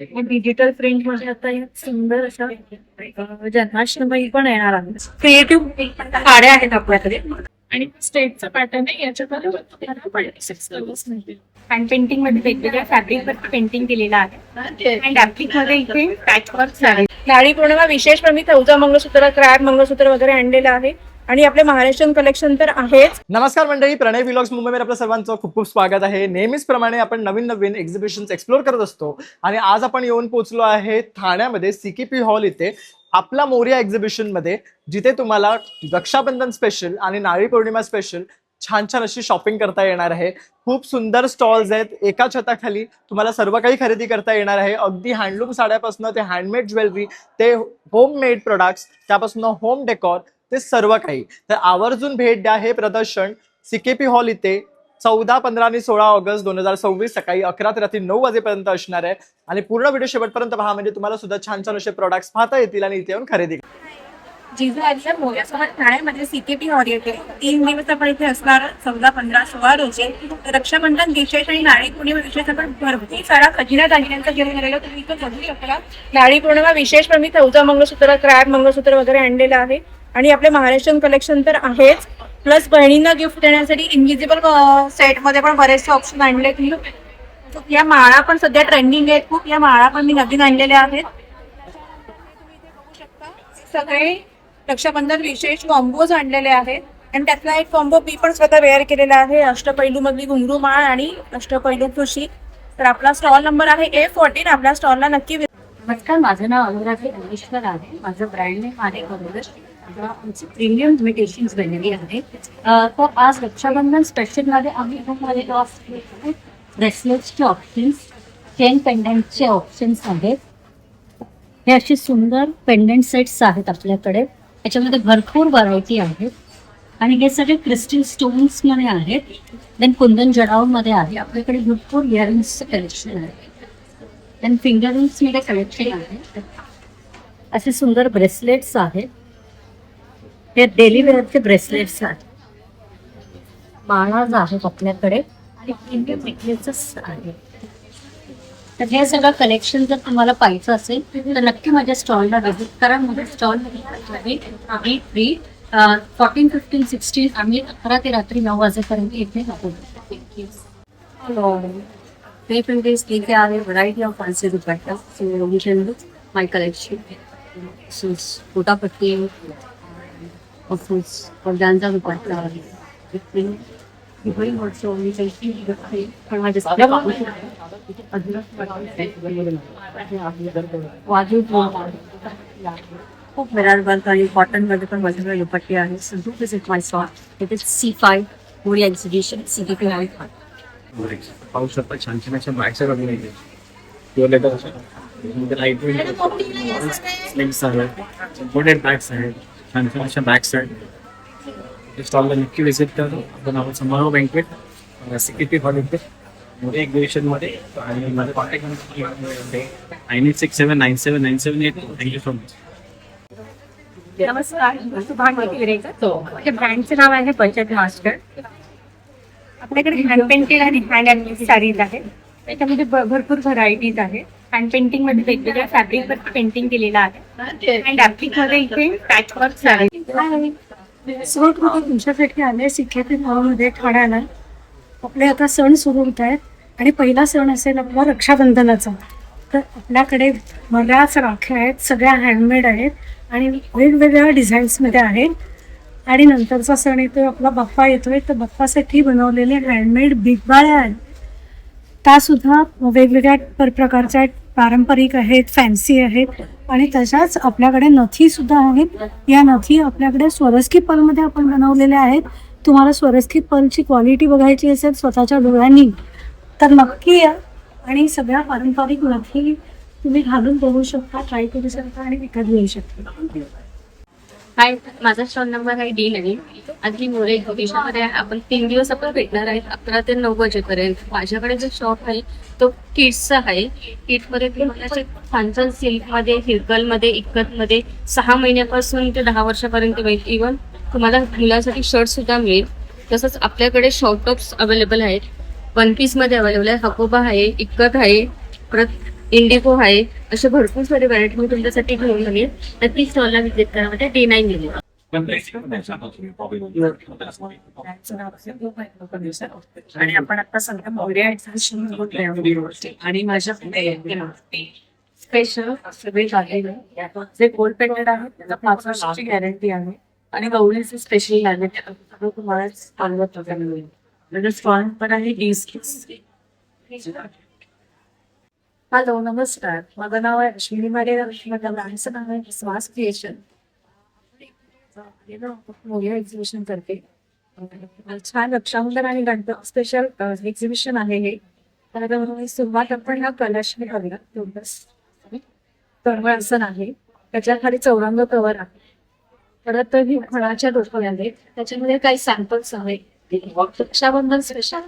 Digital print मध्ये आता या सुंदर अशा जन्माष्टमी पण येणार आहे. क्रिएटिव्ह साड्या आहेत आपल्याकडे आणि स्टेटचा पॅटर्न आहे. याच्यामध्ये हँड पेंटिंग मध्ये वेगवेगळ्या फॅब्रिक वर पेंटिंग केलेलं आहे आणि ऍप्लिक मध्ये इथे पॅचवर्क आहे. नारळी पौर्णिमा विशेष मी चौदा मंगळसूत्र, क्रॅब मंगळसूत्र वगैरे आणलेलं आहे आणि आपले महाराष्ट्रीयन कलेक्शन तर आहेच. नमस्कार मंडळी, प्रणय व्लॉग्स मुंबईमध्ये आपल्या सर्वांचं खूप खूप स्वागत आहे. नेहमीच प्रमाणे आपण नवीन नवीन एक्झिबिशन्स एक्सप्लोर करत असतो आणि आज आपण येऊन पोहोचलो आहे ठाण्यामध्ये CKP हॉल इथे आपला मोरिया एक्झिबिशन मध्ये, जिथे तुम्हाला रक्षाबंधन स्पेशल आणि नारळी पौर्णिमा स्पेशल छान छान अशी शॉपिंग करता येणार आहे. खूप सुंदर स्टॉल्स आहेत. एका छताखाली तुम्हाला सर्व काही खरेदी करता येणार आहे. अगदी हँडलूम साड्यापासून ते हँडमेड ज्वेलरी, ते होममेड प्रोडक्ट्स, त्यापासून होम डेकॉर, ते सर्व काही. तर आवर्जून भेट द्या. हे प्रदर्शन CKP हॉल इथे 14, 15 आणि 16 ऑगस्ट 2026 सकाळी 11 ते रात्री 9 वाजेपर्यंत असणार आहे. आणि पूर्ण व्हिडिओ शेवटपर्यंत पहा, म्हणजे तुम्हाला सुद्धा छान छान असे प्रोडक्ट्स पाहता येतील आणि इथे येऊन खरेदी. जिल्हा आजच्या मोर्यासोबत ठाण्यामध्ये CKP हॉल येते 3 दिवस आपण इथे असणार. 14, 15, 16 रोजी रक्षाबंधन विशेष आणि नारळी पौर्णिमा विशेष आपण भरपूर सारा खजिना दागिन्यांचा घेऊन आलेलो तुम्ही इथं बघू शकता. नारळी पौर्णिमा विशेष मी चौदा मंगळसूत्र, क्रॅब मंगळसूत्र वगैरे आणलेलं आहे आणि आपले महाराष्ट्रीयन कलेक्शन तर आहेच. प्लस बहिणींना गिफ्ट देण्यासाठी इनविजिबल सेट मध्ये पण बरेचसे ऑप्शन आणले. या माळा पण सध्या ट्रेंडिंग आहेत खूप. या माळा पण मी नवीन आणलेल्या आहेत. सगळे रक्षाबंधन विशेष कॉम्बोज आणलेले आहेत आणि त्यातला एक कॉम्बो मी पण स्वतः वेअर केलेला आहे. अष्टपैलू मधली घुंगरू माळ आणि अष्टपैलू ठुशी. तर आपला स्टॉल नंबर आहे A14. आपल्या स्टॉलला नक्की. नमस्कार, माझं नाव अनुराधी अनिश्वर आहे. माझं ब्रँड नेम आहे आमची प्रीमियम इन्व्हिटेशन ज्वेलरी आहे. तर आज रक्षाबंधन स्पेशलमध्ये आम्ही ब्रेसलेट्सचे ऑप्शन्स, चेन पेंडंटचे ऑप्शन्स आहेत. हे असे सुंदर पेंडंट सेट्स आहेत आपल्याकडे. याच्यामध्ये भरपूर व्हरायटी आहेत आणि हे सगळे क्रिस्टल स्टोन्स मध्ये आहेत. देन कुंदन जडावमध्ये आहे. आपल्याकडे भरपूर इयरिंग्सचं कलेक्शन आहे. देन फिंगर रिंग्स मध्ये कलेक्शन आहे. असे सुंदर ब्रेसलेट्स आहेत. हे डेली वेअरचे ब्रेसलेट्स आहेत. माळाज आहेत आपल्याकडे आणि प्रीमियम नेकलेसेस आहेत. तर हे सगळं कलेक्शन जर तुम्हाला पाहायचं असेल तर नक्की माझ्या स्टॉलला व्हिजिट करा. माझ्या स्टॉल फ्री 14, 15, 16 आम्ही 11 ते रात्री 9 वाजेपर्यंत इथे राहतो. They from this they have a variety of fancy dupattas. So you can look my collection. So Kota Patti, of course, organza dupatta. You bring also we can see the print from my display. Wajib खूप variety आणि cotton मध्ये पण वेगवेगळे दुपट्टे आहेत. So do visit my store. It is C5 Moria Exhibition CKP Hall. पाहू शकता छान छान अशा बॅग्स आहेत आपल्या इथे. Pure leather light weight slings आहेत, इम्पोर्टेड बॅग्स आहेत, छान छान अशा बॅग्स आहेत. स्टॉलला नक्की व्हिजिट करा. आपण आपण समारोह बँकेट CKP हॉल इथे मोठ्या एक्झिबिशनमध्ये. आणि माझा contact number 9867979782. Thank you so much. नमस्कार, शुभांगी विरेकर. माझ्या ब्रँडचे नाव आहे बचत मास्टर. आपल्याकडे हँड पेंटेड आणि हँड ॲनिमेटेड साडीज आहेत. त्याच्यामध्ये भरपूर व्हरायटीज आहेत. हँड पेंटिंग मध्ये वेगवेगळ्या फॅब्रिक वर पेंटिंग केलेलं आहे आणि ऍप्लिक मध्ये इथे पॅचवर्क आहे. सुरुवात मध्ये तुमच्यासाठी आले CKP हॉल मध्ये ठाण्याला. आपले आता सण सुरू होत आहेत आणि पहिला सण असेल आपला रक्षाबंधनाचा. तर आपल्याकडे बऱ्याच राख्या आहेत, सगळ्या हँडमेड आहेत आणि वेगवेगळ्या डिझाईन्समध्ये आहेत. आणि नंतरचा सण येतोय आपला बाप्पा येतोय. तर बाप्पासाठी बनवलेले हँडमेड बिगबाळ्या आहेत. त्यासुद्धा वेगवेगळ्या प्रकारच्या आहेत. पारंपरिक आहेत, फॅन्सी आहेत आणि तशाच आपल्याकडे नथी सुद्धा आहेत. या नथी आपल्याकडे स्वरस्की पर्लमध्ये आपण बनवलेल्या आहेत. तुम्हाला स्वरस्की पर्लची क्वालिटी बघायची असेल स्वतःच्या डोळ्यांनी तर नक्की या आणि सगळ्या पारंपरिक नथी तुम्ही घालून बघू शकता, ट्राय करू शकता आणि विकत घेऊ शकता. हाय, माझा स्टॉल नंबर आहे D9. आधी मोरे एक्झिबिशनमध्ये आपण 3 दिवस आपण भेटणार आहेत 11 ते 9 वाजेपर्यंत. माझ्याकडे जो शॉप आहे तो किड्सचा आहे. किड्समध्ये तुम्हाला छान छान सिल्कमध्ये, हिरकलमध्ये, इक्कतमध्ये 6 महिन्यापासून ते 10 वर्षापर्यंत मिळेल. इव्हन तुम्हाला मुलांसाठी शर्ट सुद्धा मिळेल. तसंच आपल्याकडे शॉर्ट टॉप्स अवेलेबल आहेत. 1 पीसमध्ये अवेलेबल आहे. हकोबा आहे, इक्कत आहे, परत इंडिगो आहे, असे भरपूर सारे व्हरायटी मी तुमच्यासाठी घेऊन आली. नक्की स्टॉलला व्हिजिट करा. म्हणजे D9 मिळेल. आणि आपण आता सध्या मोर्या एक्झिबिशन आणि माझ्याकडे स्पेशल सगळे झालेले जे गोल्ड पेंटेड आहे त्याला 5 वर्षाची गॅरंटी आहे आणि गवळीचे स्पेशल लागले तुम्हाला चांगलं मिळेल. म्हणजे स्टॉल पण आहे हॅलो नमस्कार, माझं नाव आहे अश्विनी मारे. माझ्या ब्रँडचं नाव आहे श्वास क्रिएशन. मोर्या एक्झिबिशन करते. छान रक्षाबंधन आणि गणपती स्पेशल एक्झिबिशन आहे हे. तर सुरुवात आपण ह्या कलशने करूया. तळमळ आसन आहे, त्याच्या खाली चौरंग कवर आहे. परत ही फळाच्या डोकं आहेत, त्याच्यामध्ये काही सॅम्पल्स आहेत. रक्षाबंधन स्पेशल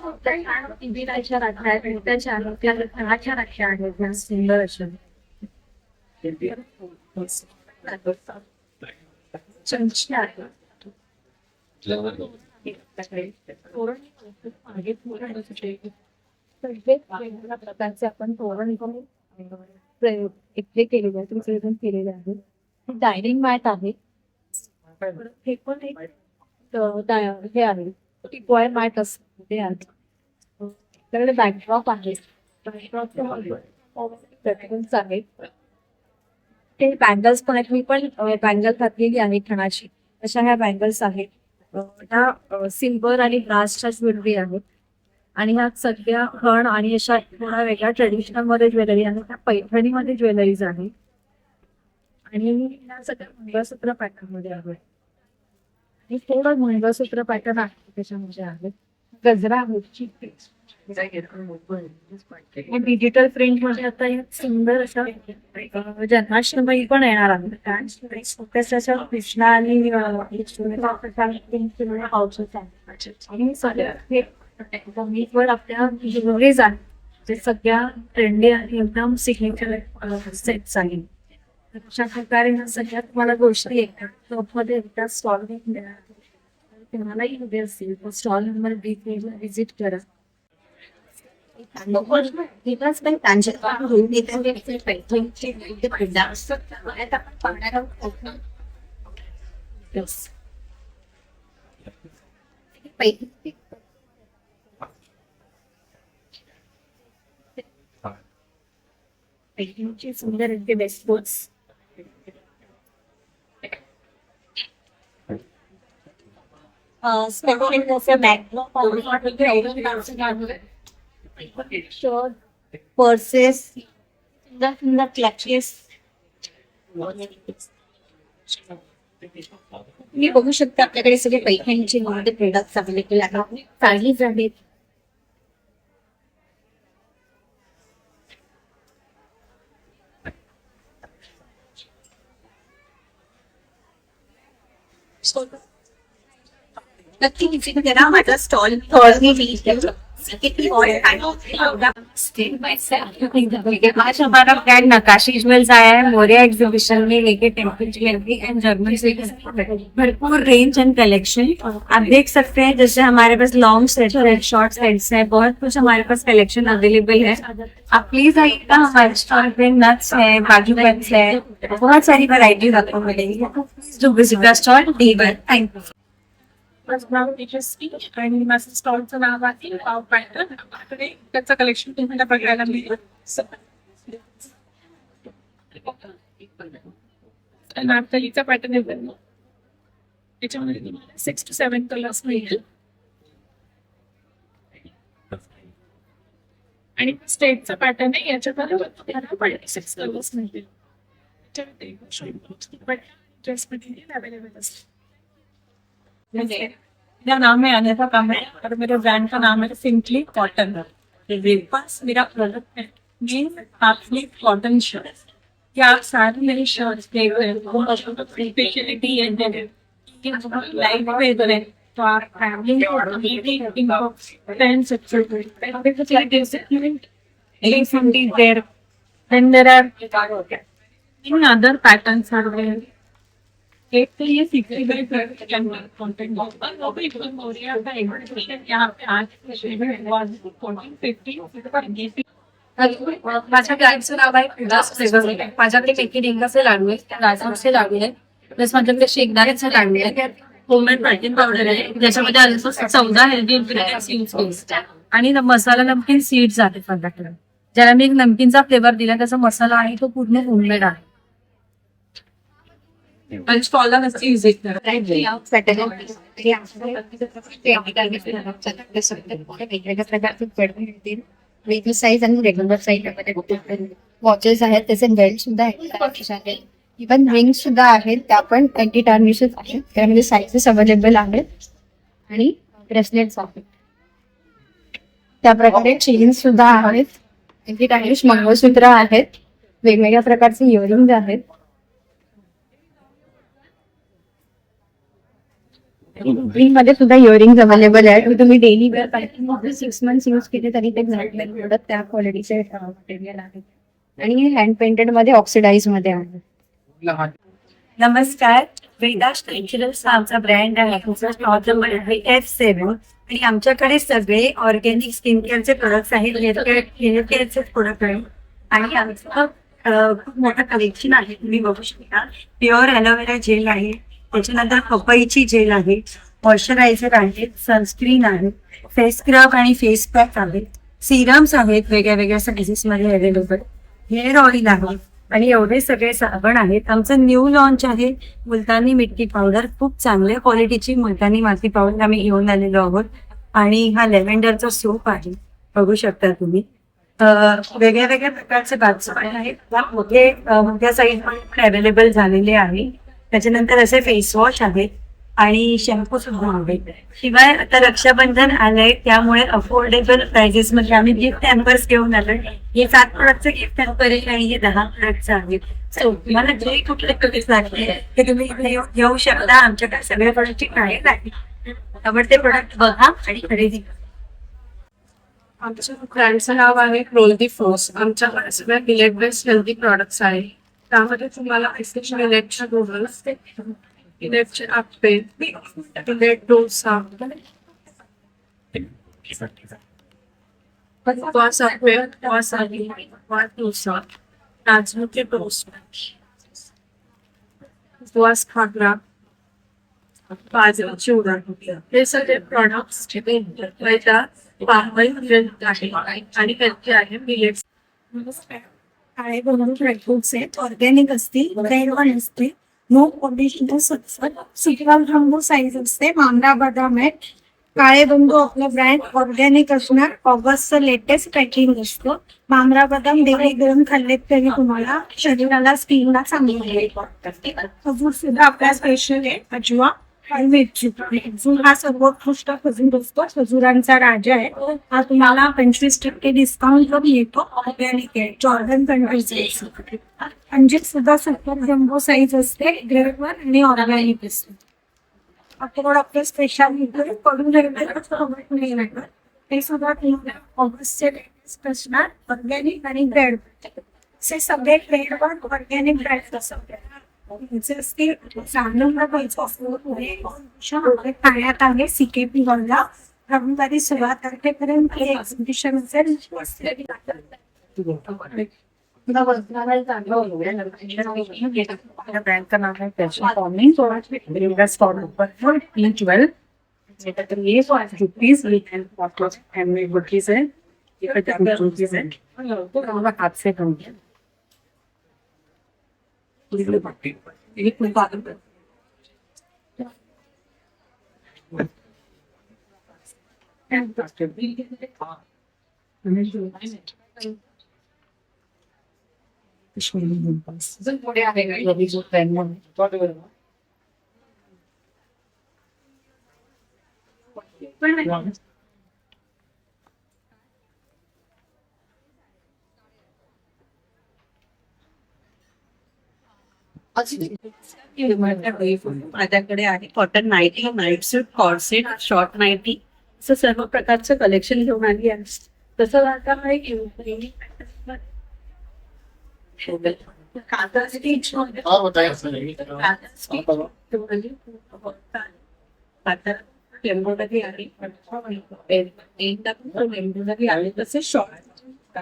विराच्या राख्या आहेत, त्याच्या आहेत, त्या फळाच्या राख्या आहेत ह्या सुंदर अशा. चमची आहे. वेगवेगळ्या प्रकारचे आपण तोरण करून इथे केलेले आहे, विसर्जन केलेले आहे. डायनिंग मॅट आहे. हे पण एक हे आहे, टिपॉय मॅट असते ते आहे. त्याकडे बॅकड्रॉप आहे. बॅकड्रॉप आहेत. ते बँगल्स पण आहेत. मी पण बँगल घातलेली आहे खणाची. अशा ह्या बँगल्स आहेत. ह्या सिल्वर आणि ब्रासच्या ज्वेलरी आहेत. आणि ह्या सगळ्या खण आणि अशा थोड्या वेगळ्या ट्रेडिशनल मध्ये ज्वेलरी आहे. त्या पैठणीमध्ये ज्वेलरीज आहे. आणि ह्या सगळ्या मंगळसूत्र पॅटर्न मध्ये आहे. आणि थोडं मंगळसूत्र पॅटर्न आहे त्याच्यामध्ये आहे. गजरा आहे. डिजिटल प्रिंट मध्ये आता या सुंदर अशा जन्माष्टमी पण येणार आहे. त्याच्या कृष्णा आणि आपल्या ज्वेलरीज आहेत जे सगळ्या ट्रेंडी आणि एकदम सिग्नेचर सेट्स आहेत. अशा प्रकारे ह्या सगळ्या तुम्हाला गोष्टी येतात. टॉपमध्ये एकदा स्टॉल तुम्हालाही हवे असतील तर स्टॉल नंबर B3 ला व्हिजिट करा. सुंदर इथे बेस्ट बोट्स पर्सेस सुंदर सुंदर क्लचेस तुम्ही बघू शकता. आपल्याकडे सगळे पैठणीचे विविध प्रोडक्ट्स अवेलेबल आहेत. साडीज आहेत. नक्की विजिट करा माझा स्टॉल. आज हमारा ब्रांड नकाशी ज्वेल्स आया है मोरिया एग्जीबिशन में लेके temple jewellery end German silk. भरपूर रेंज एंड कलेक्शन आप देख सकते हैं. जैसे हमारे पास लॉन्ग सेट्स है, शॉर्ट सेट्स है, बहुत कुछ हमारे पास कलेक्शन अवेलेबल है. आप प्लीज आइएगा. हमारे स्टॉल पे नट्स है, बाजू पेन्स है, बहुत सारी वैरायटीज आपको मिलेगी. जो visit the stall D1. Thank you. आणि माझं स्टॉलचं नाव आहे पाव पॅटर्न. आपल्याकडे त्याचं कलेक्शन तुम्हाला बघायला मिळेल. नारकलीचा पॅटर्न आहे त्याच्यामध्ये तुम्हाला 6 to 7 कलर्स मिळेल. आणि स्टेटचा पॅटर्न आहे याच्यामध्ये तुम्हाला 6 कलर्स मिळतील. ड्रेस मटेरियल अवेलेबल असते. मेरा नाम है अनिता कामरे और मेरे ब्रांड का नाम है सिंपली कॉटन. मेरे पास मेरा प्रोडक्ट है मीन हाफ कॉटन शर्ट. क्या आप सारे मेरे शर्ट्स देख रहे हैं स्पेशलिटी लाइट वेट है तो आप ट्रैवलिंग पहन सकते हो. Then there are in other patterns are there. एक तो ये 60 कॉन्टेंट मोरिया का एग्जीबिशन यहाँ पे आज 14, 15 माझ्या ब्रँडचं नाव आहे उल्हास फ्लेवर. माझ्याकडे मेथी डिंकाचे लाडू आहेत, राजहंसचे लाडू आहेत, प्लस माझ्याकडे शेंगदाण्याचे लाडू आहेत, होममेड प्रोटीन पावडर आहे ज्याच्यामध्ये ऑलमोस्ट 14 हेल्दी इन्ग्रेडियंट्स यूज केले आणि मसाला नमकीन सीड्स आहेत माझ्याकडे. ज्याला मी एक नमकीनचा फ्लेवर दिला त्याचा मसाला आहे तो पूर्ण होममेड आहे. आणि स्टॉलला नसते विजिट वेगवेगळ्या प्रकारचे बेडरूम मिळतील. वेगळी साईज आणि रेग्युलर साईज वॉचेस आहेत, त्याचे बेल्ट सुद्धा आहेत, इव्हन रिंग सुद्धा आहेत, त्या पण अँटी टार्निशेस आहेत. त्यामध्ये साईजेस अवेलेबल आहेत आणि ब्रेसलेट्स आहेत. त्या प्रकारे चेन्स सुद्धा आहेत, अँटी टार्निश मंगळसूत्र आहेत, वेगवेगळ्या प्रकारचे इयरिंग आहेत. रिंग मध्ये सुद्धा इयरिंग अवेलेबल आहे. तुम्ही daily wear packing 6 months use केले तरी ते घालत त्या क्वालिटीचे मटेरियल आहे आणि हे हँड पेंटेड मध्ये ऑक्सिडाइज मध्ये आहे. नमस्कार, वेदास नेचरल्स हा आमचा ब्रँड आहे. तुमचा स्टॉल नंबर आहे F7 आणि आमच्याकडे सगळे ऑर्गॅनिक स्किन केअरचे प्रोडक्ट्स आहेत, हेअर केअरचे प्रोडक्ट आहेत आणि आमचं खूप मोठं कलेक्शन आहे. तुम्ही बघू शकता. प्युअर ॲलोवेरा जेल आहे, त्याच्यानंतर पपईची जेल आहे, मॉइश्चरायझर आहे, सनस्क्रीन आहे, फेस स्क्रब आणि फेस पॅक आहेत, सिरम्स आहेत वेगळ्या वेगळ्या साईजेसमध्ये अवेलेबल, हेअर ऑइल आहे आणि एवढे सगळे साबण आहेत. आमचं न्यू लॉन्च आहे मुलतानी मिट्टी पावडर. खूप चांगल्या क्वालिटीची मुलतानी माती पावडर आम्ही घेऊन आलेलो आहोत आणि हा लेव्हेंडरचा सोप आहे, बघू शकता तुम्ही. वेगळ्या वेगळ्या प्रकारचे बाथस्पॉन आहेत, मोठ्या साईजमध्ये अवेलेबल झालेले आहे. त्याच्यानंतर असे फेस वॉश आहेत आणि शॅम्पू सुद्धा आहेत. शिवाय आता रक्षाबंधन आलंय त्यामुळे अफोर्डेबल प्राइजेस मध्ये आम्ही गिफ्ट हॅम्पर्स घेऊन आलोय. हे 7 प्रोडक्टचं गिफ्ट हॅम्पर आहे आणि हे 10 प्रोडक्टचं आहे. सो तुम्हाला जे कुठले प्रोडक्ट लागले ते तुम्ही इथे घेऊ शकता. आमच्याकडे सगळ्या प्रोडक्टची प्राइस आहे, त्यामुळे ते प्रोडक्ट बघा आणि खरेदी करा. आमच्या ब्रँडचं नाव आहे रोल दी फोर्स. आमच्याकडे सगळ्या मिलेट बेस्ड हेल्दी प्रोडक्ट्स आहे. त्यामध्ये तुम्हाला मिलेटच्या नूडल्स, मिलेटचे आप्पे, मिलेट डोसा, उपवास आप्पे, उपवास आली, उपवास डोसा, नाचणीचे टोस्ट, उपवास खाकरा, बाजरीची चिवडा, हे सगळे प्रॉडक्ट्स आणि हेल्थी आहे. मिलेट्स काळे बनवून ड्रायफ्रुट्स आहेत, ऑर्गॅनिक असतील, ब्रेड वन असते, नो पॉलिश सुग्राम जम्बो साईज असते, मांगरा बदाम आहे. काळे बंधू आपलं ब्रँड ऑर्गॅनिक असणार. ऑगस्टचं लेटेस्ट पॅकिंग असतं. मांगरा बदाम डेली घेऊन खाल्लेत तरी तुम्हाला शरीराला स्किनला चांगले. खजूर सुद्धा आपल्या स्पेशल आहे, अजवा आणि मिरची. खजूर हा सर्वोत्कृष्ट खजूर असतो, खजुरांचा राजा आहे. हा तुम्हाला 25% डिस्काउंट वर येतो. ऑर्गॅनिक आहे, जॉर्डन कंट्रीचे. अंजीर सुद्धा सुपर जम्बो साईज असते, ग्रेडवर आणि ऑर्गॅनिक असते. आपण आपलं स्पेशल करून राहिलं ते सुद्धा तुम्हाला ऑगस्टचे लेटेस्ट असणार. ऑर्गॅनिक आणि ब्रेड असे सगळे ब्रेडवर ऑर्गॅनिक ब्रेड असतात. ठाण्यात आहे CKP हॉलला रविवारी 16 तारखेपर्यंत हे एक्झिबिशन असेल. ब्रँडचं नाव आहे fashion forming. Stall number E12 rupees handmade booties आहे, बुटीज आहे. हाथ से बनते पुढे आहे माझ्याकडे आहे कॉटन नाईटी, नाईट सूट, कॉर्सेट, शॉर्ट नाईटी असं सर्व प्रकारचं कलेक्शन घेऊन आली आहे. तसं आता काता स्टिच एम्ब्रॉयडरी आहे, एम्ब्रॉयडरी आहे तसे शॉर्ट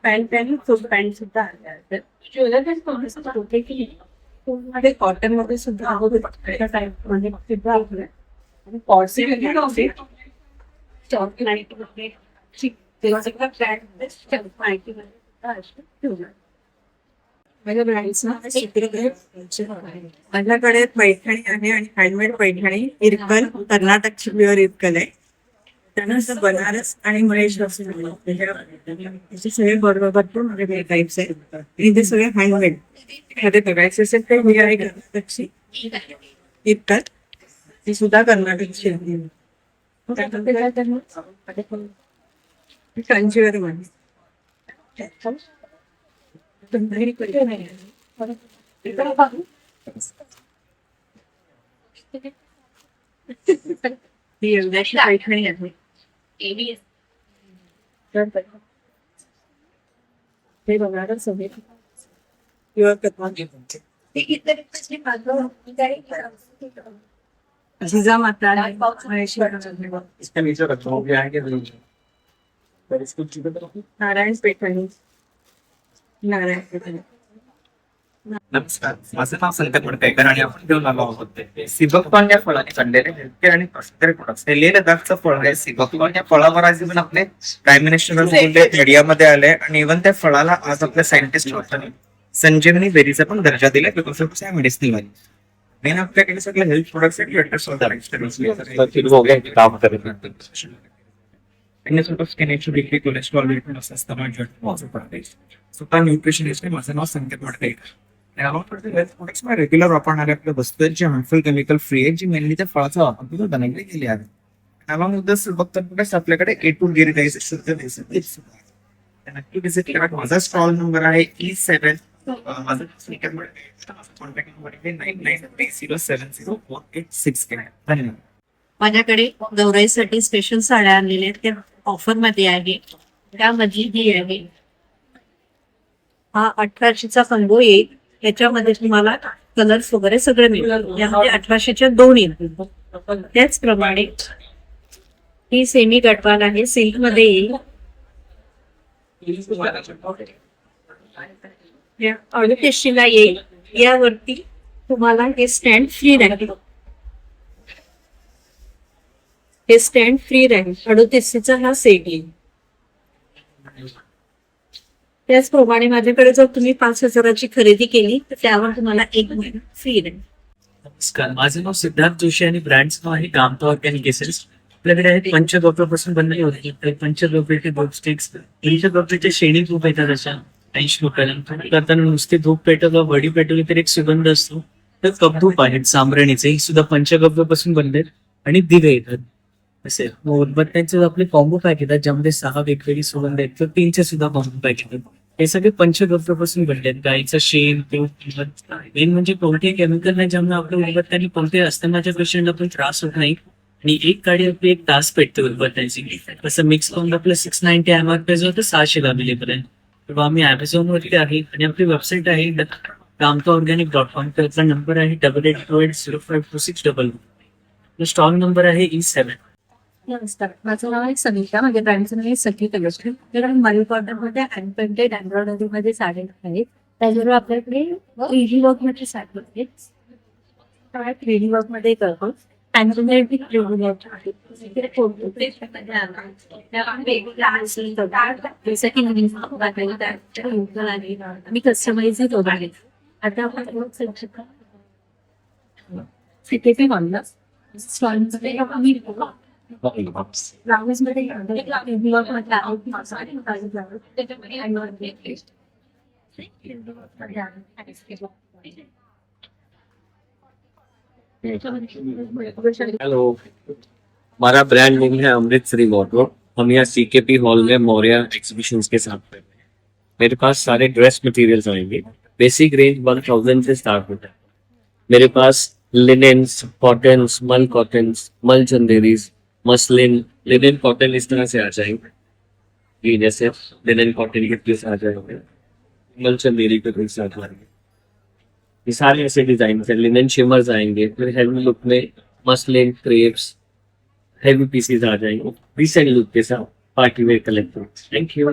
पॅन्ट आणि फुल पॅन्ट सुद्धा आल्या मध्ये कॉटन मध्ये सुद्धा टाईप मध्ये सुद्धा आपल्या आणि कॉर्सेट स्टॉक नाईट मध्ये तेव्हा सगळं ब्रँड माहिती माझ्या ब्रँड्स ना माझ्याकडे पैठणी आहे आणि हँडमेड पैठणी इरकल कर्नाटकची प्युअर इरकल आहे. त्यानंतर बनारस आणि महेश त्याचे सगळे भरपूर माझे टाईप्स आहेत आणि ते सगळे हँडमेड मध्ये बघायचे असेल तर मी आहे कर्नाटकची इरकल, ती सुद्धा कर्नाटकची आहे. कांजीवर पैठणी आहे. ते बनारस आहे प्युअर कर्नाटक. जिजामाता इसका नीचे रखता हूँ क्या है कि पर इसको चीज़ें तो नारायण पैठणी नारायण पैठणी. नमस्कार, माझं नाव संकेत वडकेकर आणि आपण घेऊन आलो आहोत सिबकॉन या फळाने काढलेले हेल्थकेअर आणि पर्सनल प्रोडक्ट्स. हे लेह लडाखचं फळ आहे सिबकॉन. या फळावर आज इव्हन आपले प्राईम मिनिस्टर मीडियामध्ये आले आणि इव्हन त्या फळाला आज आपल्या सायंटिस्ट लोकांनी संजीवनी बेरीचा पण दर्जा दिला बिकॉज ऑफ मेडिसिन वाली. मेन आपल्याकडे सगळे हेल्थ प्रोडक्ट्स काम करत स्किन कोलेस्ट्रॉल वेटनेस असताना स्वतः न्यूट्रिशनिस्ट आहे. माझं नाव संकेत वडकेकर. हेल्थ प्रोडक्ट्स मध्ये रेग्युलर वापरणारे आपल्या वस्तू जी हार्मफुल केमिकल फ्री आहे, जी मेनली त्या फळाचा वापर बनवली गेली आहे. अलॉंग विथ दिस प्रोडक्ट्स आपल्याकडे ए टू गिरी नक्की विजिट करा. माझा स्टॉल नंबर आहे E7. माझा कॉन्टॅक्ट नंबर आहे 9930704869. धन्यवाद. माझ्याकडे गौराईसाठी स्पेशल साड्या आणलेल्या आहेत, त्या ऑफर मध्ये आहे. त्यामध्ये ही आहे, हा 1800चा कंबो येईल. याच्यामध्ये तुम्हाला कलर्स वगैरे सगळे मिळतील. यामध्ये 1800च्या 2 येतील. त्याचप्रमाणे ही सेमी गडवाल आहे, सिल्क मध्ये येईल. या 3800ला येईल. यावरती तुम्हाला हे स्टँड फ्री राहील. हे स्टँड फ्री राहील. 3800चा हा सेट येईल. त्याचप्रमाणे माझ्याकडे जर तुम्ही 5000ची खरेदी केली तर त्यावर तुम्हाला 1 महिना फ्री राहील. नमस्कार, माझं नाव सिद्धार्थ जोशी आणि ब्रँडचं नाव आहे गामता ऑर्गॅनिक एसेन्स. आपल्याकडे आहेत पंचगव्यापासून बनलेले होते. पंचगव्याचे धूप स्टिक्स, पंचगव्याच्या शेणी धूप येतात अशा 80 रुपयाला. करताना नुसते धूप पेटवलं, वडी पेटवली तर एक सुगंध असतो. तर कपधूप आहेत सांब्राणीचे, ही सुद्धा पंचगव्यापासून बनलेत. आणि दिवे येतात असे. उदबत्त्यांचे आपले कॉम्बो पॅक येतात ज्यामध्ये 6 वेगवेगळी सुगंध आहेत. तर 3चे सुद्धा कॉम्बो पॅक येतात. हे सगळे पंचगव्यापासून बनले आहेत. गाईचं शेण, तूप, मेन म्हणजे कोणतेही केमिकल नाही, ज्यामुळे आपल्या उदबत्त्यांनी कोणते असतानाच्या पेशंटला पण त्रास होत नाही. आणि एक गाडी आपली 1 तास पेटते उदबत्त्यांची. तसं मिक्स करून आपलं 690 MRP जो होतं 600 अवेलेबल आहे. तेव्हा आम्ही Amazon वरती आहे आणि आपली वेबसाईट आहे gamtaorganic.com. त्याचा नंबर आहे 8828052611. स्टॉल नंबर आहे E7. नमस्कार, माझं नाव आहे सविता. माझ्या ब्रँडचं नाव आहे सखी कलेक्शन. आपल्याकडे मनी कॉटन मध्ये हँड पेंटेड एम्ब्रॉयडरी मध्ये साड्या आहेत. त्याचबरोबर आपल्याकडे 3D वर्क मध्ये साडी आहेत. 3D वर्क मध्ये करतो. हँडमेड 3D वर्क आहे. जसं की मी कस्टमाइज आहे. आता आपण CKP म्हणलं स्टॉलमध्ये आम्ही लांग्वेज मध्ये हेलो, हमारा ब्रांड नेम है अमृत श्री वॉर्डरोब. हम यहाँ CKP हॉल में मौर्या एग्जीबिशंस के साथ हैं. मेरे पास सारे ड्रेस मटेरियल्स आएंगे. बेसिक रेंज 1000 से स्टार्ट होता है. मेरे पास लिनेन्स, कॉटन्स, मल कॉटन्स, मल चंदेरीज, मसलिन, लिनेन कॉटन इस तरह से आ जाएंगे। ये जैसे लिनेन कॉटन के पीस आ जाएंगे, मल चंदेरी के पीस आ जाएंगे। ये सारे ऐसे डिजाइन है। लिनेन शिमर्स आएंगे, फिर हेवी लुक में मसलिन, क्रेप्स, हेवी पीसेस आ जाएंगे रिसेंट लुक के साथ party wear collection. Thank you.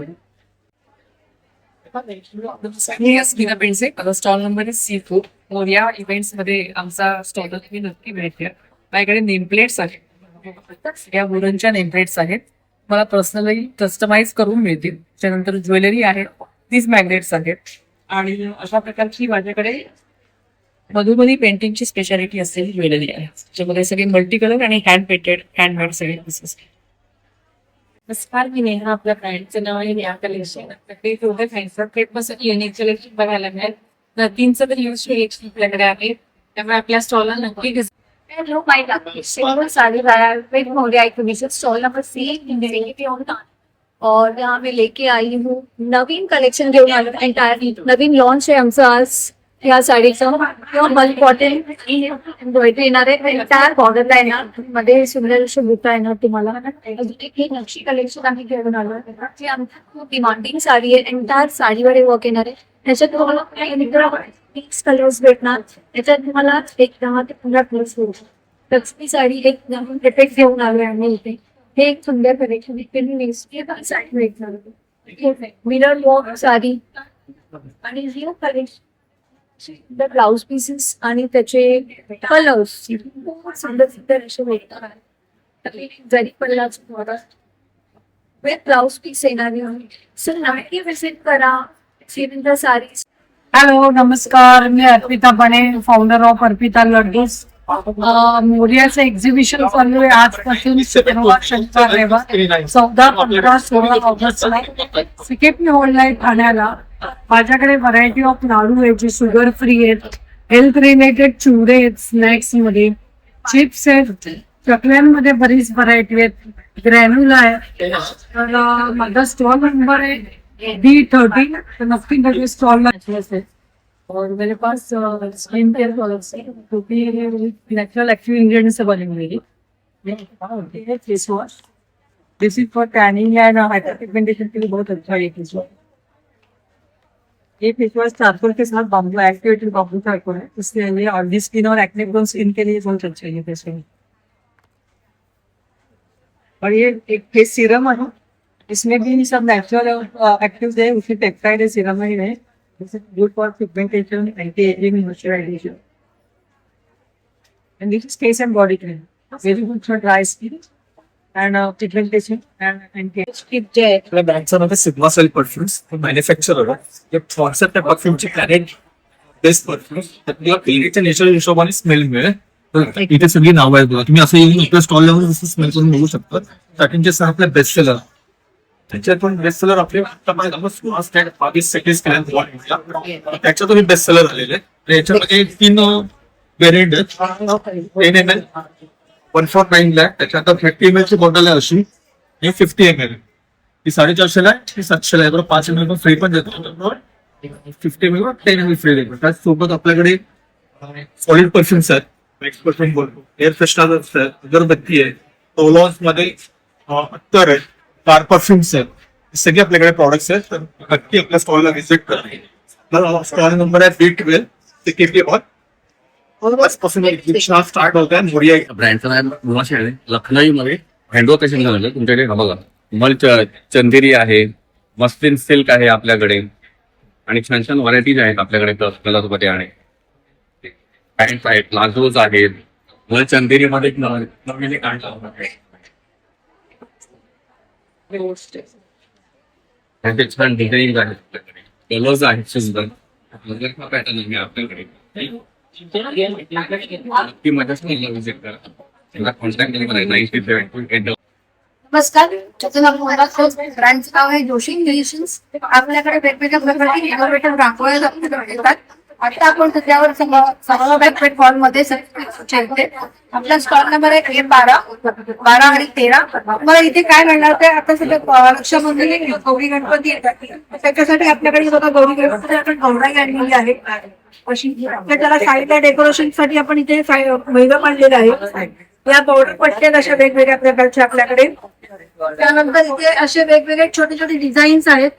मी स्मिता पेंडसे, माझा स्टॉल नंबर आहे सी फूड. मोरिया इव्हेंट्स मध्ये आमचा स्टॉल तुम्ही नक्की भेट द्या. माझ्याकडे नेमप्लेट्स आहेत, या वुडनच्या नेमप्लेट्स आहेत, मला पर्सनली कस्टमाइज करून मिळतील. त्यानंतर ज्वेलरी आहे, तीच मॅग्नेट्स आहेत, आणि अशा प्रकारची माझ्याकडे मधुबनी पेंटिंगची स्पेशालिटी असलेली ज्वेलरी आहे, ज्यामध्ये सगळे मल्टी कलर आणि हँड पेंटेड हँडमेड सगळे पीसेस. नमस्कार, मी नेहा. आपल्या ब्रँडचं नाव आहे नेहा कलेक्शन. ते थोडं खायचं पेटपासून युनिक कलेक्शन बघायला मिळेल. नदींचं तर यूज कलेक्शन आपल्याकडे आहे, त्यामुळे आपल्या स्टॉलला नक्की visit. Hello, my name is Simran Sarivaya with Moria Exhibition stall number 3 और यहाँ मैं लेके आई हूँ नवीन कलेक्शन घेऊन आलो. एंटायर नवीन लॉन्च आहे आमचं आज या साडीचं. प्युअर मल कॉटन एम्ब्रॉयडरी येणार आहे. एंटायर बॉर्डरला येणार, मध्ये सुंदर अशी बुटा येणार तुम्हाला. अजून एक ही नक्षी कलेक्शन आम्ही घेऊन आलो. जी आमची खूप डिमांडिंग साडी आहे. एंटायर साडीवर वर्क येणार आहे. ह्याच्यात तुम्हाला 30 कलर्स भेटणार. याच्यात तुम्हाला एक 10 ते 15 कलर्स भेटणार. लक्ष्मी साडी एक नवीन इफेक्ट घेऊन आलोय आम्ही इथे. हे एक सुंदर कलेक्शन साडी भेटणार. मिरर वर्क साडी आणि रिअल कलेक्शन ब्लाउज पीसेस आणि त्याचे कलर्स खूप सुंदर सुंदर असे भेटतात. जरी पल्लाच विथ ब्लाउज पीस येणारी सर नक्की विजिट करा श्रीविंद्र सारीज. हॅलो, नमस्कार. मी अर्पिता बने, फाउंडर ऑफ अर्पिता लड्डूज. मोरियाचं एक्झिबिशन चालू आहे आजपासून शुक्रवार, शनिवार, रविवार 14, 15, 16 ऑगस्टला सीकेपी हॉलला आहे ठाण्याला. माझ्याकडे व्हरायटी ऑफ लाडू आहे जे शुगर फ्री आहेत, हेल्थ रिलेटेड चिवडे आहेत, स्नॅक्स मध्ये चिप्स आहेत, चकल्यांमध्ये बरीच व्हरायटी आहेत, ग्रॅन्युला आहे. तर माझा स्टॉल नंबर आहे D13, तो नक्की मेरे स्टॉल है. और मेरे पास स्किन केयर प्रोडक्ट्स है जो कि नेचुरल एक्टिव इंग्रेडिएंट्स से बने हुए हैं. Face wash, this is for tanning and hyperpigmentation के लिए बहुत अच्छा है. फेस वॉश, ये फेस वॉश चारकोल के साथ बाम्बू एक्टिवेटेड बाम्बू चारकोल है, इसके लिए ऑयली स्किन और एक्ने प्रोन स्किन के लिए बहुत अच्छा है ये फेस वॉश. और ये एक फेस सीरम है, इसमें भी सब नेचुरल एक्टिव है, उसकी पेप्टाइड सीरम ही है. This is good for pigmentation, anti-aging, moisturization. And this is face and body cream. Very good for dry skin and pigmentation and anti-aging. आपल्या ब्रँडचं नाव आहे सिग्मा सेल परफ्युम्स. मॅन्युफॅक्चरर आहे. Concept आहे परफ्युमची planet best perfumes. आपल्याला क्लिनिकच्या natural हिशोबाने smell मिळेल. तर इथे सगळी नावं आहेत बघा. तुम्ही असं येऊन आपल्या स्टॉल लावून जसं स्मेल करून बघू शकता. स्टार्टिंगचे सर आपल्या बेस्ट सेलर, त्याच्यात पण बेस्ट सेलर आपले त्याच्यातून बेस्ट सेलर आलेले. याच्यामध्ये 3 व्हेरियंट आहेत. 10 ml, 149 lakh. त्याच्यात 30 ml ची बॉटल आहे अशी, हे 50 ml. ती 450 ला आहे, ती 700 ला आहे. बरोबर 5 ml फ्री पण देतो. 50 ml 10 ml फ्री देतो. त्याचसोबत आपल्याकडे सॉलिड परफ्युम्स आहेत. मॅक्स परफ्युम बोलतो, एअर फ्रेशनर आहे, अगरबत्ती आहे, टोलॉन्स मध्ये अत्तर आहे, कार परफ्युम्स आहेत. सगळे आपल्याकडे प्रॉडक्ट्स आहेत. तर नक्की आपल्या स्टॉलला व्हिजिट करा. स्टॉल नंबर आहे B12 सीकेपी हॉल. पासून एक्झिबिशन स्टार्ट होत आहे. मोरिया ब्रँडचं नाव मुळाशी आहे. लखनईमध्ये हँडवर्क कशन झालं तुमच्याकडे. हा बघा, मल चंदेरी आहे, मस्लिन सिल्क आहे आपल्याकडे, आणि छान छान व्हरायटीज आहेत आपल्याकडे. कलर्समध्ये आहे, पॅन्ट आहेत, प्लाझोज आहेत. मल चंदेरीमध्ये एक नवीन एक आणलं आहे. त्यांचे छान डिझाईन आहेत आपल्याकडे, कलर्स आहेत सुंदर. पॅटर्न आहे आपल्याकडे. नक्की माझ्या स्टॉलला व्हिजिट करा. त्यांना कॉन्टॅक्ट नंबर आहे 9728. नमस्कार, माझं नाव मोहरा खोत. ब्रँडचं नाव आहे जोशी क्रिएशन्स. आपल्याकडे वेगवेगळ्या प्रकारची इनोव्हेटिव्ह रांगोळ्या येतात. आता आपण त्याच्यावर सगळं बँकेट हॉल मध्ये चलते. आपला स्टॉल नंबर आहे 12 आणि 13. मला इथे काय मिळणार ते आता सध्या रक्षाबंधन गौरी गणपती येतात, त्याच्यासाठी आपल्याकडे बघा गौरी गणपती आपण गौराई आणलेली आहे. अशी त्याला साईडला डेकोरेशन साठी आपण इथे महिला मांडलेला आहे. या बॉर्डर पट्ट्यात अशा वेगवेगळ्या प्रकारच्या आपल्याकडे. त्यानंतर इथे असे वेगवेगळे छोटे छोटे डिझाईन्स आहेत.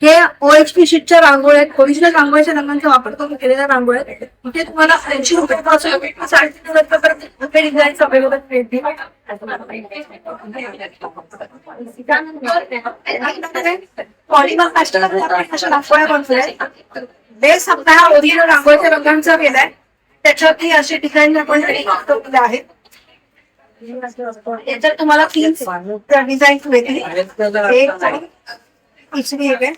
हे OHP शीटच्या रांगोळ्या आहेत. ओरिजिनल रांगोळीच्या रंगांचा वापर करून केलेल्या रांगोळ्या आहेत. इथे तुम्हाला 80 रुपयापासून 350 रुपयापर्यंत डिझाईन्स अवेलेबल मिळतील. पॉलिमर प्लास्टर अशा रांगोळ्या बनवल्या. बेस आपला हा ओरिजिनल रांगोळीच्या रंगांचा केलाय, त्याच्यावरती असे डिझाईन आपण केले आहेत. याच्यात तुम्हाला 3 डिझाईन मिळतील. इचरी एक आहे,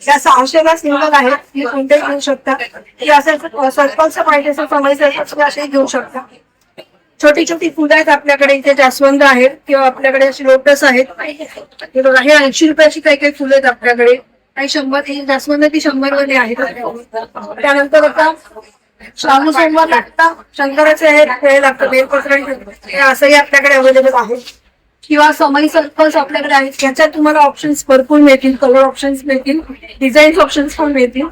त्या 600ला सिंगल आहे, ती कोणतेही घेऊ शकता. ती असं सर्कलचं पाहिजे असेल समजलं असे घेऊ शकता. छोटी छोटी फुलं आहेत आपल्याकडे इथे, जास्वंद आहेत किंवा आपल्याकडे अशी लोटस आहेत. हे बघा, हे 80 रुपयाची काही काही फुलं आहेत आपल्याकडे, आणि 100 जास्वंद ती 100 मध्ये आहेत. त्यानंतर आता श्रावण सोमवार लागता शंकराचे हे लागतं बेलपत्र, हे असंही आपल्याकडे अवेलेबल आहे. किंवा समई सर्कल्स आपल्याकडे आहेत, याच्यात तुम्हाला ऑप्शन्स भरपूर मिळतील, कलर ऑप्शन्स मिळतील, डिझाईन ऑप्शन्स पण मिळतील.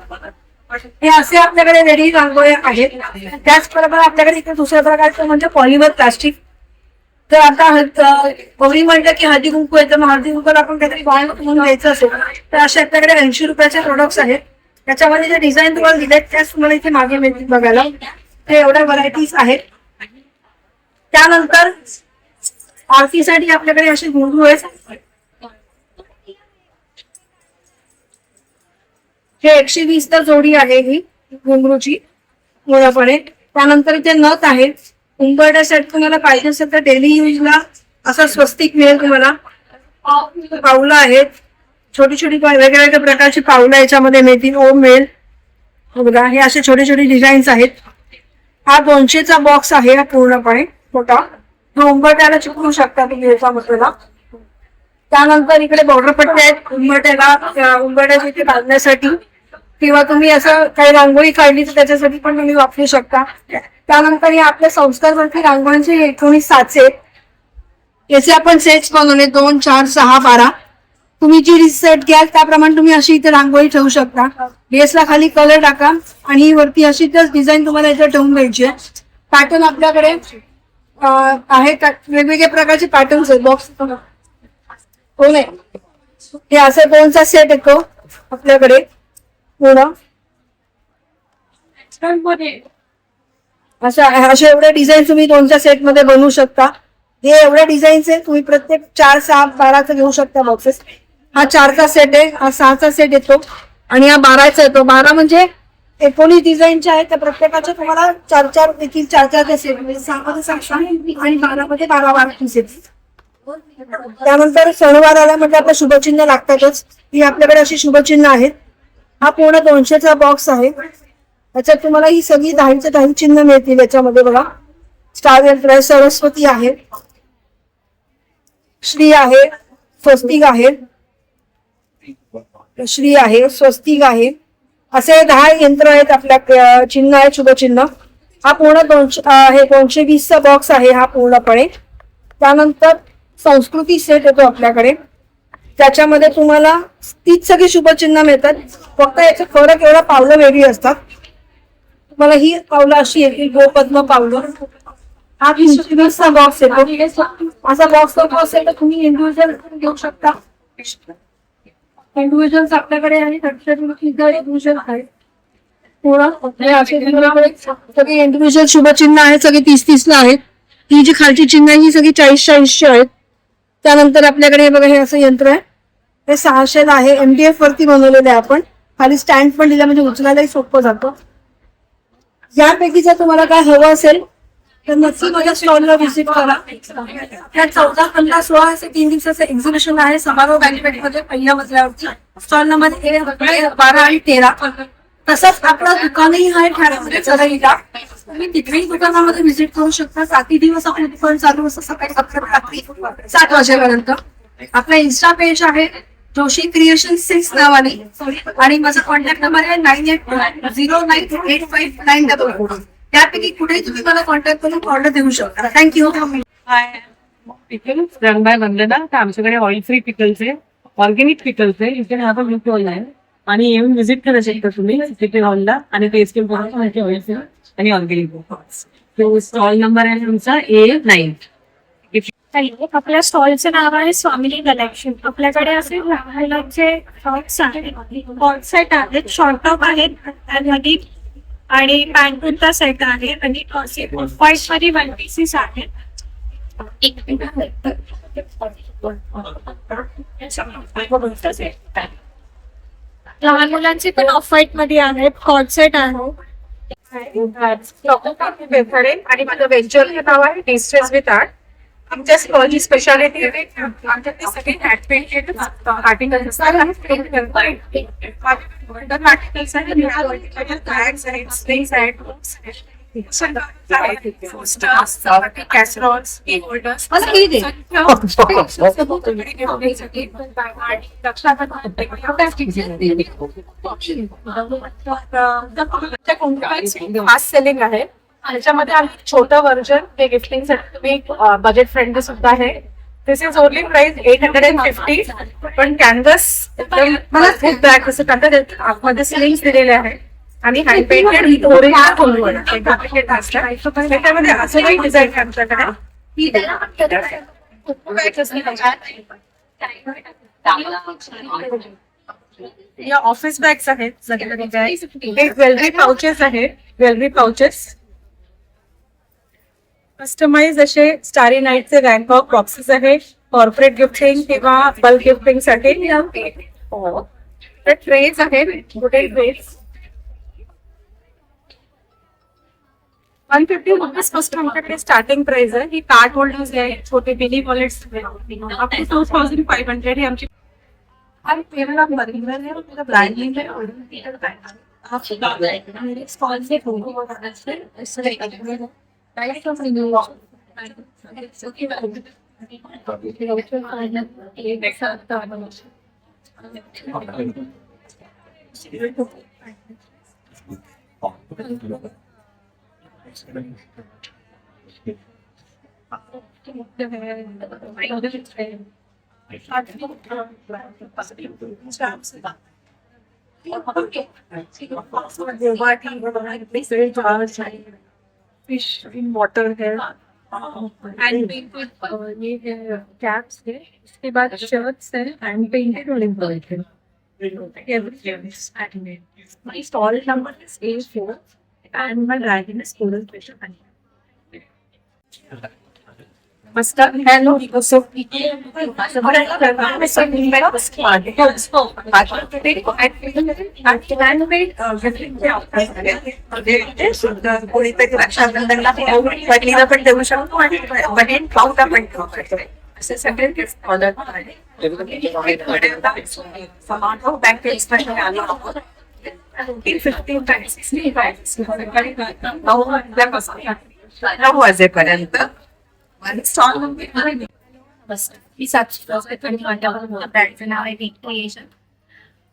हे असे आपल्याकडे रेडी रांगोळ्या आहेत. त्याचबरोबर आपल्याकडे इथे दुसऱ्या प्रकारचं म्हणजे पॉलिमर प्लास्टिक. तर आता गौरी म्हटलं की हळदी कुंकू येतं, मग हळदी कुंकूला आपण काहीतरी वाण म्हणून द्यायचं असेल तर असे आपल्याकडे 80 रुपयाचे प्रोडक्ट्स आहेत. त्याच्यामध्ये जे डिझाईन तुम्हाला दिलेत त्याच तुम्हाला इथे मागे मिळतील बघायला. ते एवढ्या व्हरायटीज आहेत. त्यानंतर आरतीसाठी आपल्याकडे असे घुंगरू आहेत. हे 120 ला जोडी आहे ही घुंगरूची मुळापणे. त्यानंतर इथे नथ आहे. उंबरठा सेट तुम्हाला पाहिजे असेल तर डेली यूजला असं स्वस्तिक मिळेल तुम्हाला. पावलं आहेत, छोटी छोटी वेगवेगळ्या प्रकारची पावलं याच्यामध्ये मिळतील. ओम मिळेल बघा, हे असे छोटे छोटे डिझाईन्स आहेत. हा 200चा बॉक्स आहे हा पूर्णपणे मोठा. हा उंबरठ्याला चिकवू शकता तुम्ही याच्यामध्ये. त्यानंतर इकडे बॉर्डर पट्ट्या आहेत उंबरठ्याच्या इथे बांधण्यासाठी, किंवा तुम्ही असं काही रांगोळी काढली तर त्याच्यासाठी पण तुम्ही वापरू शकता. त्यानंतर हे आपल्या संस्कारवरती रांगोळीचे इलेक्ट्रॉनिक साचे आहेत. याचे आपण सेट्स बनवले 2, 4, 6, 12. तुम्ही जी सेट घ्याल त्याप्रमाणे तुम्ही अशी इथे रांगोळी ठेवू शकता. बेसला खाली कलर टाका आणि वरती अशी तर डिझाईन तुम्हाला इथे ठेवून द्यायची आहे. पॅटर्न आपल्याकडे आहेत, वेगवेगळ्या प्रकारचे पॅटर्न्स आहेत. बॉक्स हो नाही, हे असे 2चा सेट येतो आपल्याकडे पूर्ण. अशा एवढे डिझाईन तुम्ही 2च्या सेट मध्ये बनवू शकता. हे एवढे डिझाईन्स आहे, तुम्ही प्रत्येक 4, 6, 12चा घेऊ शकता बॉक्सेस. हा 4चा सेट आहे, हा 6चा सेट येतो आणि हा 12चा येतो. 12 म्हणजे 19 डिझाईनचे आहेत, त्या प्रत्येकाच्या तुम्हाला 4 देखील 4 सेट म्हणजे 6 मध्ये 6 आणि 12 मध्ये 12 सेट. त्यानंतर सणवार आला म्हणजे आपलं शुभचिन्ह लागतातच. ही आपल्याकडे अशी शुभचिन्ह आहेत. हा पूर्ण 200चा बॉक्स आहे. याच्यात तुम्हाला ही सगळी 10 चिन्ह मिळतील. याच्यामध्ये बघा, स्टार यंत्र, सरस्वती आहे, श्री आहे, स्वस्तिक आहे, श्री आहे, स्वस्तिक आहे, असे 10 यंत्र आहेत. आपल्या चिन्ह आहे शुभचिन्ह. हा पूर्ण 220चा बॉक्स आहे हा पूर्णपणे. त्यानंतर संस्कृती सेट येतो आपल्याकडे, त्याच्यामध्ये तुम्हाला तीच सगळी शुभचिन्ह मिळतात. फक्त याचा फरक एवढा, पावलं वेगळी असतात. तुम्हाला ही पावलं अशी येतील, गोपद्म पावलं. हा 20चा बॉक्स येतो. असा बॉक्स असेल तर तुम्ही इंडिव्हिज्युअल घेऊ शकता. इंडिव्हिज्युअल्स आपल्याकडे आहे, इंडिव्हिज्युअल आहे पूर्ण. सगळी इंडिव्हिज्युअल शुभचिन्ह आहेत, सगळे 30 ला आहेत. ही जी खालची चिन्ह आहे ही सगळी 40 आहेत. त्यानंतर आपल्याकडे बघा, हे असं यंत्र आहे, हे 600 ला आहे. MDF वरती बनवलेलं आहे आपण. खाली स्टँड पण दिला म्हणजे उचलायलाही सोपं जातं. यापैकी जर तुम्हाला काय हवं असेल तर नक्की माझ्या स्टॉलला व्हिजिट करा. या 14, 15, 16 असे 3 दिवसाचं एक्झिबिशन आहे समारोह बँकेटमध्ये पहिल्या मजल्यावरती. स्टॉल नंबर 12 आणि 13. तसंच आपलं दुकानही आहे ठाण्यामध्ये चढईला. तुम्ही तिथेही दुकानामध्ये व्हिजिट करू शकता. 7 दिवस आपलं दुकान चालू असतं, सकाळी 7 ते रात्री 7 वाजेपर्यंत. आपला इन्स्टा पेज आहे जोशी क्रिएशन 6 नावाने आणि माझा कॉन्टॅक्ट नंबर आहे 9809885944. त्यापैकी कुठेही तुम्ही मला कॉन्टॅक्ट करून ऑर्डर देऊ शकता. थँक्यू. पिकल्स रन बाय वंदना. तर आमच्याकडे ऑइल फ्री पिकल्स आहे, ऑर्गॅनिक पिकल्स आहे. इथे हा पण यूट्यूब ऑनलाईन आणि येऊन व्हिजिट करू शकता तुम्ही सिटी हॉलला आणि टेस्ट ऑइल फ्री आणि ऑर्गॅनिक. तो स्टॉल नंबर आहे तुमचा A9. आपल्या स्टॉलचं नाव आहे स्वामिनी कलेक्शन. आपल्याकडे असे लहान मुलांचे शॉर्ट्स आहेत, कॉट सेट आहेत, शॉर्ट टॉप आहेत त्यामध्ये आणि पॅन्ट कुर्ता सेट आहे आणि व्हाईट मध्ये वन पीसेस आहेत. लहान मुलांचे पण ऑफ व्हाईट मध्ये आहेत, कॉट सेट आहे. आणि माझं वेंचर नाव आहे डिस्ट्रेस विथ आर्ट. आमच्या स्टॉलची स्पेशालिटी आहे आमच्याकडे सगळे हॅट पेंटेड आर्टिकल्स आहेत, स्प्रिंग्स आहेत, कॅसरॉल्स, होल्डर्स. फास्ट सेलिंग आहे. त्याच्यामध्ये आम्ही छोटं व्हर्जन हे गिफ्टिंग साठी तुम्ही बजेट फ्रेंडली सुद्धा आहे. दिस इज ओनली प्राइस 850. पण कॅनव्हस मला खूप बॅग असं करतात आतमध्ये स्लिंग्स दिलेले आहे आणि हँड पेंटेड त्याच्यामध्ये असं काही डिझाईन आहे आमच्याकडे. या ऑफिस बॅग्स आहेत, ज्वेलरी पाउचेस आहेत, ज्वेलरी पाउचेस कस्टमाइज असे स्टारी नाईटचे रँकॉक बॉक्सेस आहेत कॉर्पोरेट गिफ्टिंग किंवा बल्क गिफ्टिंग साठी. ट्रेज आहेत, मोठे ट्रेज 150 रुपीज पासून आमच्याकडे स्टार्टिंग प्राइस आहे. ही कार्ड होल्डर्स आहे, छोटे मिनी वॉलेट्स अप टू 2500 ही आमची. आणि payment branding fish in water है हैंड पेंटेड ये कैप्स है. इसके बाद शर्ट्स है हैंड पेंटेड और embroidered. My stall number is A4 and my dragon is Coral Special. नमस्कार. हॅलो. कोणीतरी रक्षाबंधनला बहिणीला पण देऊ शकतो आणि बहीण पाऊत आपण देऊ शकतो. असे सगळे गिफ्ट ऑर्डर बँकेट नऊ वाजेपर्यंत.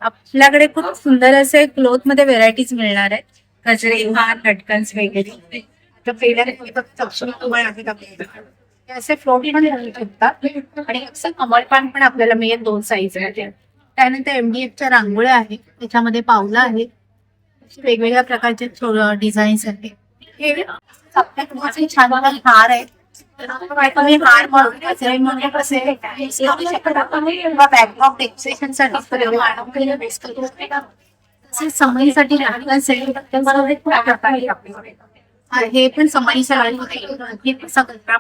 आपल्याकडे खूप सुंदर असे क्लोथ मध्ये व्हेरायटीज मिळणार आहेत. गजरे, हार, लटकन्स वगैरे. असे फ्लोट पण मिळू शकतात आणि असं कमळपान पण आपल्याला मिळेल 2 साईज मध्ये. त्यानंतर MDF च्या रांगोळ्या आहेत, त्याच्यामध्ये पावलं आहेत, वेगवेगळ्या प्रकारचे डिझाईन्स आहेत. हे आपल्याकडे छान हार आहेत. हार म्हणून कसे बॅकड्रॉप डेकोरेशन साठी समईसाठी हे पण समईसाठी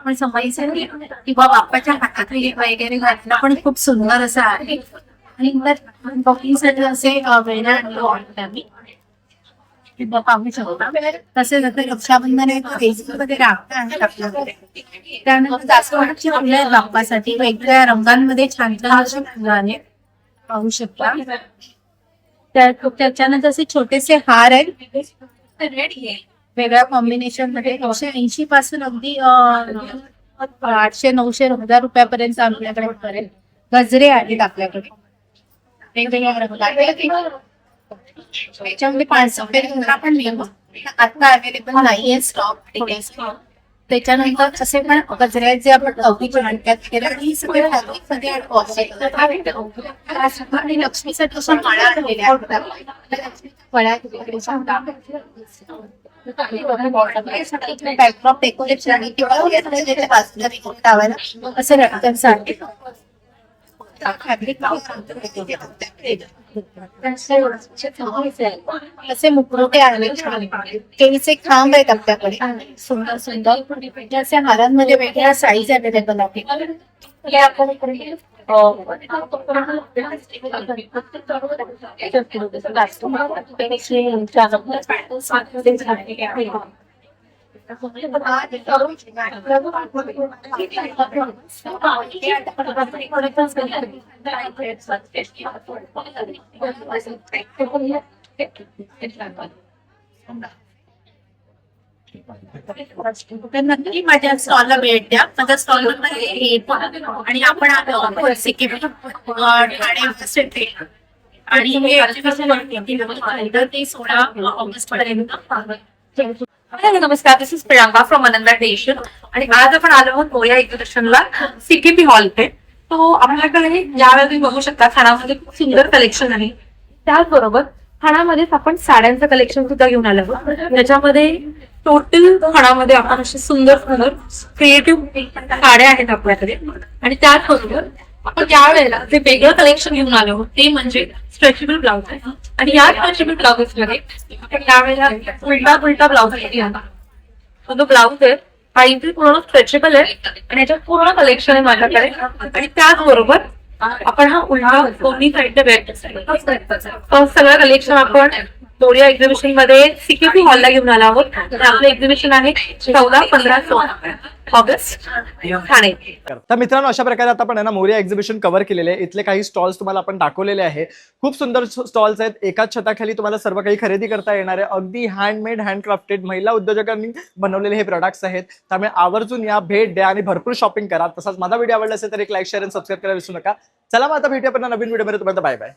पण समईसाठी किंवा बाप्पाच्या हातात वगैरे घातलं पण खूप सुंदर असं आहे. आणि बॉकिंगसाठी असे वेळा आम्ही पाहू शकता. तसेच आता रक्षाबंधन वगैरे आहेत आपल्याकडे. त्यानंतर जास्वंदाची फुलं आहेत बाप्पासाठी वेगवेगळ्या रंगांमध्ये छान छान अशी फुलं आहेत पाहू शकता. त्याच्यानंतर असे छोटेसे हार आहेत वेगळ्या कॉम्बिनेशन मध्ये 180 पासून अगदी 800, 900, 1000 रुपयापर्यंत आपल्याकडे पडेल. गजरे आहेत आपल्याकडे वेगवेगळ्या रंगात. त्याच्यामध्ये 500 रंग पण मिळतो. आता अवेलेबल नाहीये स्टॉक. त्याच्यानंतर असे पण गजऱ्याचे आपण अवधीचे आणतात केलं आणि सगळे मध्ये आणि लक्ष्मीसाठी असं माळा आणलेल्या बॅकड्रॉप डेकोरेशन आणि किंवा बाजूला लावायला असं रंगांसाठी असे मुखवटे आणले. केळीचे खांब आहेत आपल्याकडे सुंदर सुंदर असे हारांमध्ये वेगळ्या साईज अवेलेबल आहे. हे आपण तर नक्की माझ्या स्टॉलला भेट द्या. माझ्या स्टॉलवर आणि आपण आलो सिक्कीम ठाणे आणि हे एक्झिबिशन ते 16 ऑगस्ट पर्यंत. हॅलो नमस्कार, this is Priyanka from Ananda station आणि आज आपण आलो आहोत मोरिया एक्झिबिशनला सीकेपी हॉल इथे. तो आपल्याकडे यावेळी तुम्ही बघू शकता ठाण्यामध्ये खूप सुंदर कलेक्शन आहे. त्याचबरोबर ठाण्यामध्येच आपण साड्यांचं कलेक्शन सुद्धा घेऊन आलो आहोत. त्याच्यामध्ये टोटल ठाण्यामध्ये आपण असे सुंदर सुंदर क्रिएटिव्ह साड्या आहेत आपल्याकडे आणि त्याचबरोबर आपण यावेळेला जे वेगळं कलेक्शन घेऊन आलो आहोत ते म्हणजे स्ट्रेचेबल ब्लाउज आहे. आणि या स्ट्रेचेबल ब्लाउजेस मध्ये आपण यावेळेला उलटा ब्लाउज तो जो ब्लाउज आहे हा इथे पूर्ण स्ट्रेचेबल आहे आणि याच्यात पूर्ण कलेक्शन आहे माझ्याकडे. आणि त्याचबरोबर आपण हा उलटा दोन्ही साईडला वेअर सगळं कलेक्शन आपण मोरिया एक्झिबिशन मध्ये सीकेपी हॉलला घेऊन आलो आहोत. तर आपलं एक्झिबिशन आहे 14, 15, 16 ऑगस्ट ठाणे. तर मित्रांनो, अशा प्रकारे आता आपण आहे ना मोरिया एक्झिबिशन कव्हर केलेले आहे. इथले काही स्टॉल्स तुम्हाला आपण दाखवलेले आहे. खूप सुंदर स्टॉल्स आहेत. एकाच छताखाली तुम्हाला सर्व काही खरेदी करता येणार आहे. अगदी हँडमेड हँडक्राफ्टेड महिला उद्योजकांनी बनवलेले हे प्रोडक्ट्स आहेत. त्यामुळे आवर्जून या, भेट द्या आणि भरपूर शॉपिंग करा. तसाच माझा व्हिडिओ आवडला असेल तर एक लाईक, शेअर आणि सबस्क्राईब करायला विसरू नका. चला मग आता भेटूया आपण नवीन व्हिडिओमध्ये. तुम्हाला बाय बाय.